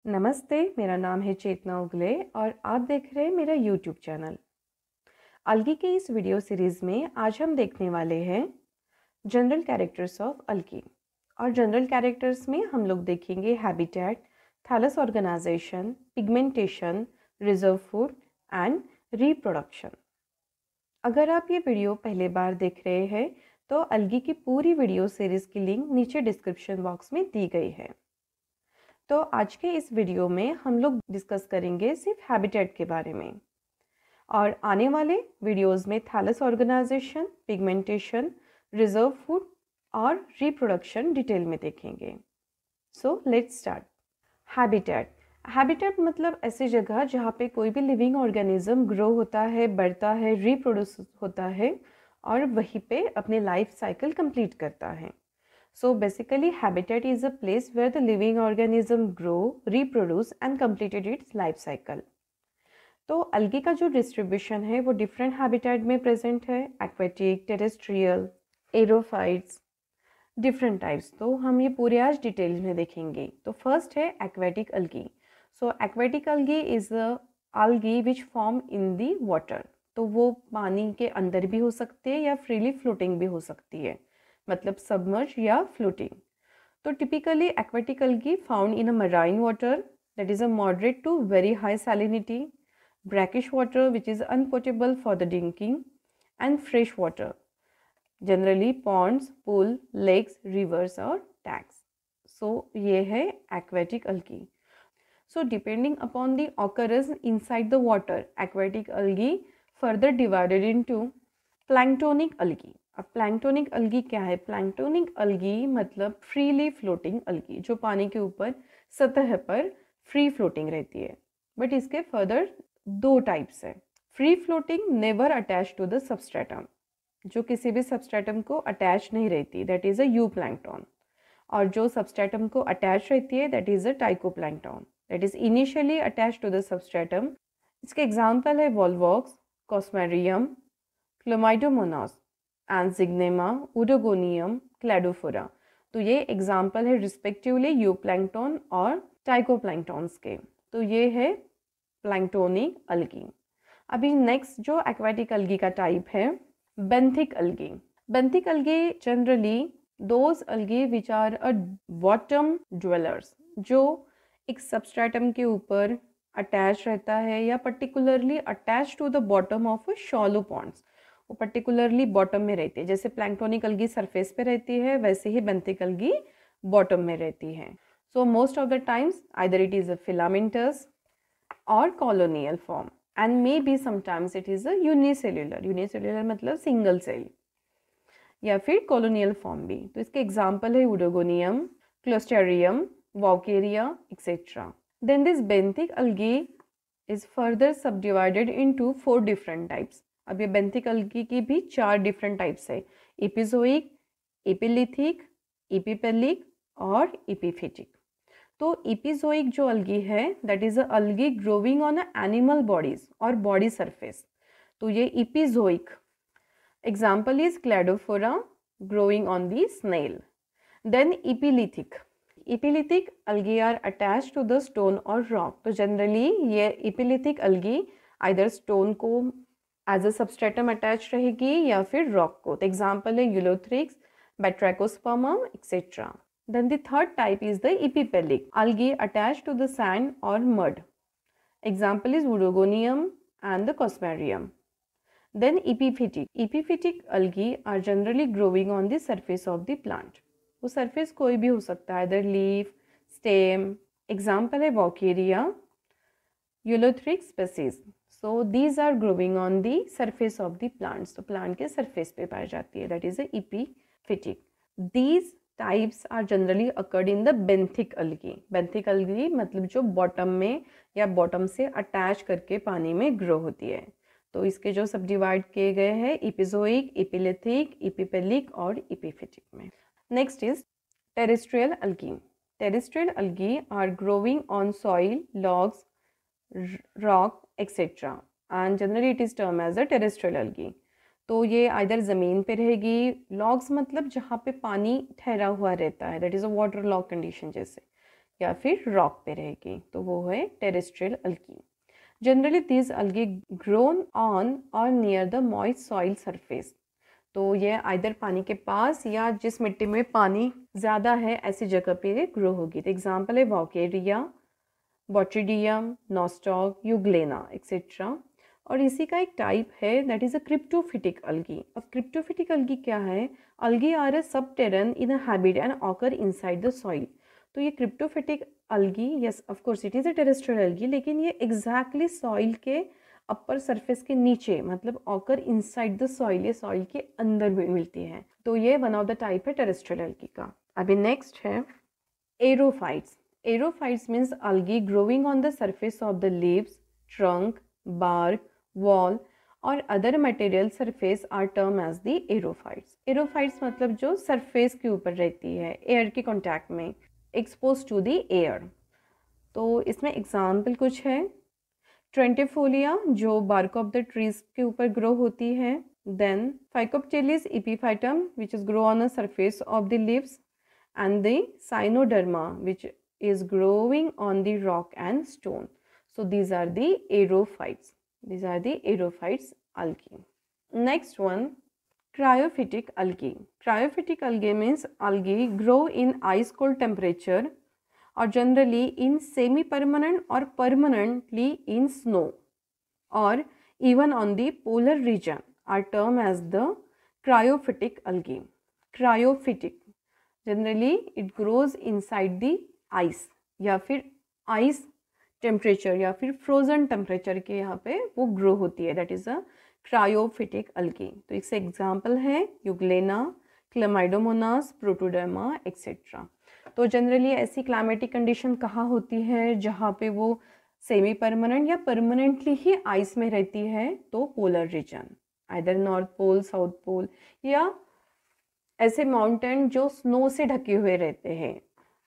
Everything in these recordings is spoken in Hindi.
नमस्ते, मेरा नाम है चेतना उगले और आप देख रहे हैं मेरा यूट्यूब चैनल। अलगी के इस वीडियो सीरीज़ में आज हम देखने वाले हैं जनरल कैरेक्टर्स ऑफ अलगी। और जनरल कैरेक्टर्स में हम लोग देखेंगे habitat, thallus organisation, pigmentation, reserve food and reproduction. अगर आप ये वीडियो पहले बार देख रहे हैं तो अलगी की पूरी वीडियो सीरीज़ की लिंक नीचे डिस्क्रिप्शन बॉक्स में दी गई है। तो आज के इस वीडियो में हम लोग डिस्कस करेंगे सिर्फ हैबिटेट के बारे में, और आने वाले वीडियोस में thallus organisation, pigmentation, reserve food और रिप्रोडक्शन डिटेल में देखेंगे। So let's start. Habitat. Habitat मतलब ऐसी जगह जहाँ पे कोई भी लिविंग ऑर्गेनिज्म ग्रो होता है, बढ़ता है, रिप्रोड्यूस होता है और वहीं पे अपने लाइफ साइकिल कंप्लीट करता है। So basically habitat is a place where the living organism grow, reproduce and completed its life cycle. तो अलगी का जो डिस्ट्रीब्यूशन है वो डिफरेंट हैबिटेट में प्रेजेंट है, एक्वेटिक, टेरेस्ट्रियल, एरोफाइट्स, डिफरेंट टाइप्स। तो हम ये पूरे आज डिटेल में देखेंगे। तो फर्स्ट है aquatic algae. So aquatic algae is a algae which form in the water. तो वो पानी के अंदर भी हो सकती है या फ्रीली फ्लोटिंग भी हो सकती है, मतलब सबमर्ज या फ्लोटिंग। तो typically aquatic algae found in a marine water that is a moderate to very high salinity, brackish water which is unpotable for the drinking and fresh water, generally ponds, pool, lakes, rivers और टैक्स। सो ये है aquatic algae. So depending upon the occurrence inside the water, aquatic algae further divided into planktonic algae. अब प्लैंक्टोनिक अलगी क्या है? प्लैंक्टोनिक अलगी मतलब फ्रीली फ्लोटिंग अलगी, जो पानी के ऊपर सतह पर फ्री फ्लोटिंग रहती है। बट इसके फर्दर दो टाइप्स है। Free floating never attach to the substratum, जो किसी भी सबस्ट्रेटम को अटैच नहीं रहती, that is a euplankton. और जो सबस्ट्रेटम को अटैच रहती है that is a tychoplankton, that is initially attach to the substratum. इसके एग्जाम्पल है Volvox, Cosmarium, Chlamydomonas, Zygnema, Oedogonium, Cladophora. तो ये एग्जाम्पल है रिस्पेक्टिवली यू प्लैंक्टन और टाइकोप्लैंक्टन्स के। तो ये है प्लैंक्टोनिक अलगी। अभी नेक्स्ट जो एक्वेटिक अलगी का टाइप है, benthic algae. Benthic algae generally those algae which are a bottom dwellers, जो एक सबस्ट्रेटम के ऊपर अटैच रहता है या particularly attach to the bottom of a shallow ponds. वो पर्टिकुलरली बॉटम में रहती है। जैसे प्लैंक्टोनिक अलगी सरफेस पे रहती है, वैसे ही बेंथिक अलगी बॉटम में रहती है। So most of the times either it is a filamentous और colonial form and may be sometimes it is a unicellular. Unicellular मतलब सिंगल सेल, या फिर कॉलोनियल फॉर्म भी। तो इसके एग्जाम्पल है Oedogonium, Closterium, Vaucheria etcetera. Then this benthic algae is further subdivided into 4 different types. अब ये बेंथिक अलगी की भी 4 डिफरेंट टाइप्स है, एपिजोइक, एपिलिथिक, एपिपेलिक और एपिफिटिक। तो एपिजोइक जो अलगी है that is a algae growing on animal bodies और बॉडी सरफेस। तो ये epizoic. Example is Cladophora growing on the snail. Then epilithic. Epilithic algae are attach to the stone और रॉक। तो जनरली ये एपिलिथिक अलगी आइदर स्टोन को एज अ सबस्ट्रेटम अटैच रहेगी या फिर रॉक को। तो एग्जाम्पल है Ulothrix, Batrachospermum etcetera. Then the third type is the epipelic algae attach to the sand और mud. Example is Oedogonium and the Cosmarium. Then epiphytic. Epiphytic algae are generally growing on the surface of the plant. वो सरफेस कोई भी हो सकता है, इधर लीफ, स्टेम। एग्जाम्पल है Vaucheria, Ulothrix species. So these are growing on the surface of the plants. तो plant के surface पे पाई जाती है, that is a epiphytic. These types are generally occurred in the benthic algae. Benthic algae मतलब जो bottom में या bottom से attach करके पानी में grow होती है। तो इसके जो सब डिवाइड किए गए हैं epizoic, epilithic, epipelic और epiphytic में। Next is terrestrial algae. Terrestrial algae are growing on soil, logs, rock etcetera and generally it is term as a terrestrial algae. तो ये आइदर ज़मीन पे रहेगी, लॉग्स मतलब जहाँ पे पानी ठहरा हुआ रहता है, that is a water log condition जैसे, या फिर रॉक पे रहेगी, तो वो है terrestrial algae. Generally this algae grown on और near the moist soil surface, तो ये आइदर पानी के पास या जिस मिट्टी में पानी ज़्यादा है ऐसी जगह पे ग्रो होगी। तो एग्जाम्पल है Vaucheria, Botrydium, Nostoc, Euglena etcetera. और इसी का एक टाइप है that is a cryptophytic algae. अब क्रिप्टोफिटिक अल्गी क्या है? Algae are a subterranean in a habit and occur inside the soil. तो ये cryptophytic algae, yes of course it is a terrestrial algae, लेकिन ये एग्जैक्टली सॉइल के अपर सरफेस के नीचे, मतलब ऑकर इनसाइड द सॉइल, ये सॉइल के अंदर भी मिलती है। तो ये वन ऑफ द टाइप है टेरेस्ट्रियल अल्गी का। अभी नेक्स्ट है aerophytes. Aerophytes means algae growing on the surface of the leaves, trunk, bark, wall और other material surface are term as the aerophytes. Aerophytes मतलब जो सरफेस के ऊपर रहती है, एयर के कॉन्टैक्ट में, एक्सपोज टू द एयर। तो इसमें एग्जाम्पल कुछ है, ट्रेंटिफोलिया जो बार्क ऑफ द ट्रीज के ऊपर ग्रो होती है, then Phycopeltis epiphyton which is grow on the surface of the leaves, and the Cyanoderma which is growing on the rock and stone. So these are the aerophytes. These are the aerophytes algae. Next one, cryophytic algae. Cryophytic algae means algae grow in ice cold temperature or generally in semi-permanent or permanently in snow or even on the polar region are termed as the cryophytic algae. Cryophytic, generally it grows inside the ice या फिर आइस टेम्परेचर या फिर फ्रोजन टेम्परेचर के यहाँ पे वो ग्रो होती है, that is a cryophytic algae. तो इससे एग्जांपल है यूग्लेना, क्लेमाइडोमोनास, प्रोटोडर्मा एक्सेट्रा। तो जनरली ऐसी क्लाइमेटिक कंडीशन कहाँ होती है जहाँ पे वो सेमी परमानेंट या परमानेंटली ही आइस में रहती है, तो polar region, either north pole, south pole, या ऐसे माउंटेन जो स्नो से ढके हुए रहते हैं,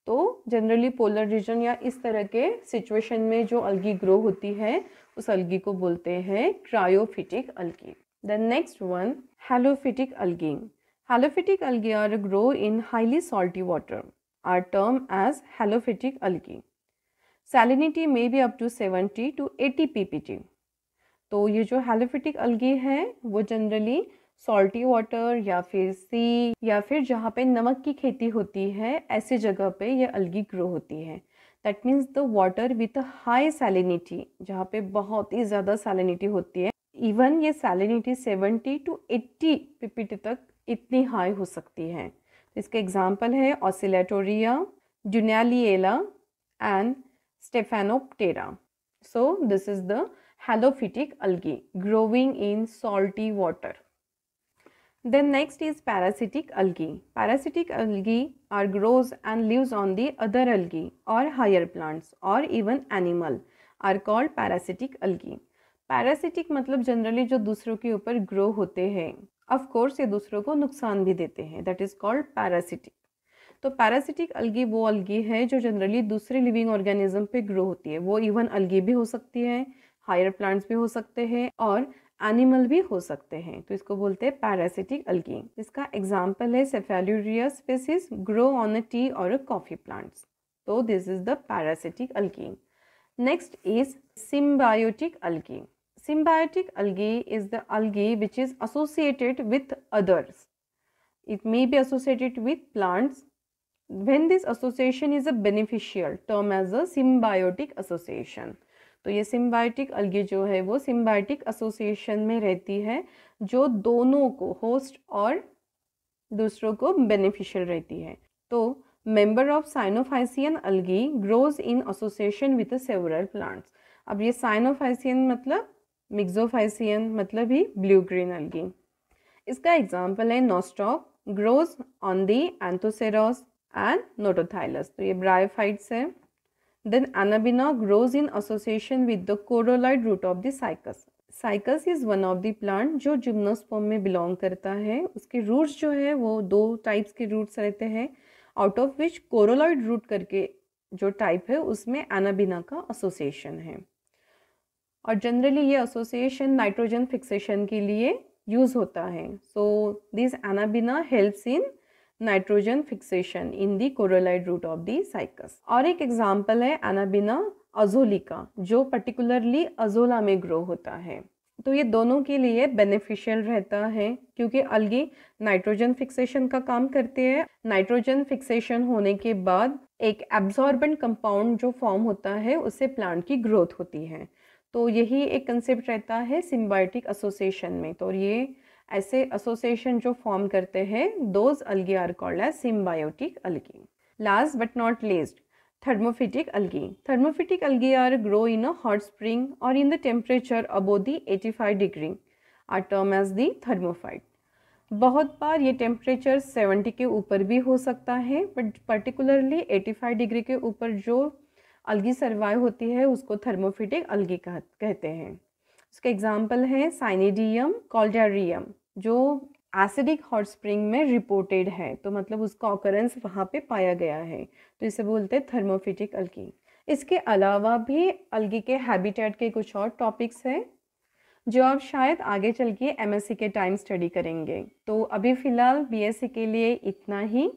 तो जनरली पोलर रीजन या इस तरह के सिचुएशन में जो अल्गी ग्रो होती है उस अल्गी को बोलते हैं cryophytic algae. The next one, halophytic algae. Halophytic algae are grow in highly salty water, are term as halophytic algae. Salinity may be up to 70 to 80 ppt। तो ये जो हेलोफिटिक अल्गी है वो जनरली सॉल्टी वाटर या फिर सी या फिर जहाँ पे नमक की खेती होती है ऐसी जगह पे ये अल्गी ग्रो होती है। That means the water with high salinity, जहाँ पे बहुत ही ज़्यादा सैलिनिटी होती है, इवन ये सैलिनिटी 70 to 80 ppt तक इतनी हाई हो सकती है। इसके एग्जाम्पल है Oscillatoria, Dunaliella and Stephanoptera. So this is the halophytic algae growing in salty water. Then next is parasitic algae. Parasitic algae are grows and lives on the other algae or higher plants or even animal are called parasitic algae. Parasitic मतलब जनरली जो दूसरों के ऊपर ग्रो होते हैं, ऑफ कोर्स ये दूसरों को नुकसान भी देते हैं, दैट इज कॉल्ड पैरासिटिक। तो पैरासिटिक अल्गी वो अल्गी है जो जनरली दूसरे लिविंग ऑर्गेनिज्म पे ग्रो होती है। वो इवन अल्गी भी हो सकती है, हायर प्लांट्स भी हो सकते हैं और एनिमल भी हो सकते हैं, तो इसको बोलते हैं पैरासिटिक अल्गी। इसका एग्जाम्पल है Cephaleuros species grow on a tea और अ कॉफी प्लांट्स। तो this is the parasitic algae. Next is symbiotic algae. Symbiotic algae is the algae which is associated with others. It may be associated with plants. When this association is a beneficial, term as a symbiotic association. तो ये symbiotic algae जो है वो symbiotic association में रहती है जो दोनों को, होस्ट और दूसरों को beneficial रहती है। तो member of Cyanophycean algae grows in association with several plants. अब ये Cyanophycean मतलब मिक्सोफाइसियन मतलब ही ब्लू ग्रीन अल्गी। इसका एग्जाम्पल है Nostoc grows on the Anthoceros and Notothylas, तो ये ब्रायोफाइट्स है। Then Anabaena grows in association with the coralloid root of the Cycas. Cycas is one of the plant जो जिम्नोस्पर्म में बिलोंग करता है। उसके रूट्स जो है वो दो टाइप्स के रूट्स रहते हैं, out of which coralloid root करके जो टाइप है उसमें एनाबिना का एसोसिएशन है। और जनरली ये एसोसिएशन नाइट्रोजन फिक्सेशन के लिए यूज़ होता है। So this Anabaena helps in nitrogen fixation in the coralloid root of the Cycas. और एक एग्जाम्पल है एनाबिना अजोलिका, जो पर्टिकुलरली अजोला में ग्रो होता है। तो ये दोनों के लिए बेनिफिशियल रहता है क्योंकि अलगी नाइट्रोजन फिक्सेशन का काम करते हैं। नाइट्रोजन फिक्सेशन होने के बाद एक एब्जॉर्बेंट कंपाउंड जो फॉर्म होता है उससे प्लांट की ग्रोथ होती है। तो यही एक कंसेप्ट रहता है सिम्बायोटिक एसोसिएशन में। तो ये ऐसे एसोसिएशन जो फॉर्म करते हैं, those algae are called as symbiotic algae. Last but not least, thermophytic algae. Thermophytic algae are grow in a hot spring or in the temperature above the 85 degree are termed as the thermophyte. बहुत बार ये टेम्परेचर 70 के ऊपर भी हो सकता है, बट पर्टिकुलरली 85 डिग्री के ऊपर जो अलगी सर्वाइव होती है उसको थर्मोफिटिक अलगी कहते हैं। उसके एग्जाम्पल है साइनिडियम कॉल्डेरियम, जो एसिडिक हॉट स्प्रिंग में रिपोर्टेड है, तो मतलब उसका ऑकरेंस वहाँ पे पाया गया है, तो इसे बोलते हैं थर्मोफिटिक अलगी। इसके अलावा भी अलगी के हैबिटेट के कुछ और टॉपिक्स हैं जो आप शायद आगे चल के एमएससी के टाइम स्टडी करेंगे। तो अभी फ़िलहाल बीएससी के लिए इतना ही।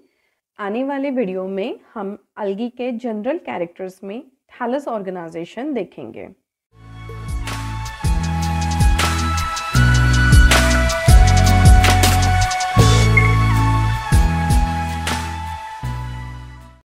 आने वाले वीडियो में हम अलगी के जनरल कैरेक्टर्स में थैलस ऑर्गेनाइजेशन देखेंगे।